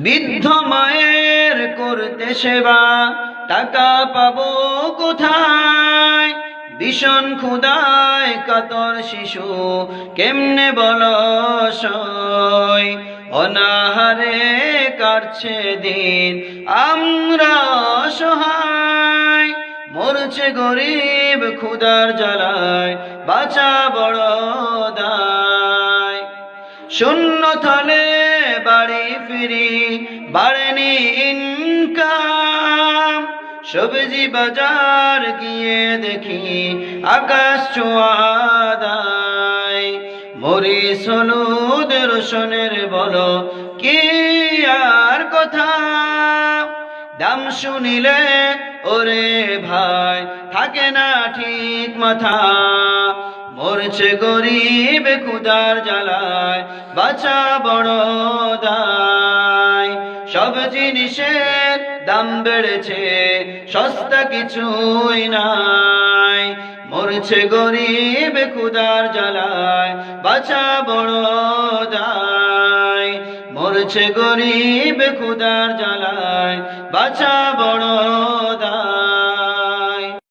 বৃদ্ধ মায়ের করতে সেবা টাকা পাবো কোথায়? ভীষণ ক্ষুধায় কাতর শিশু কেমনে বলো সই? অনাহারে কাটছে দিন আমরা অসহায়, মরছে গরিব ক্ষুধার জ্বালায়, বাঁচা বড় দায়। শূন্য থলে বাড়ি ফিরি বাড়েনি ইনকাম, সবজি বাজার গিয়ে দেখি আকাশ ছোঁয়া দায়। মরিচ হলুদ রসুনের বলো কি আর কথা, দাম শুনিলে ওরে ভাই থাকে না ঠিক মাথা। মরছে গরিব ক্ষুধার জ্বালায়, বাঁচা বড় দায়। সব জিনিসের দাম বেড়েছে, সস্তা কিছুই নাই। মরছে গরিব ক্ষুধার জ্বালায়, বাঁচা বড় দায়। মরছে গরিব ক্ষুধার জ্বালায়, বাঁচা বড় দায়।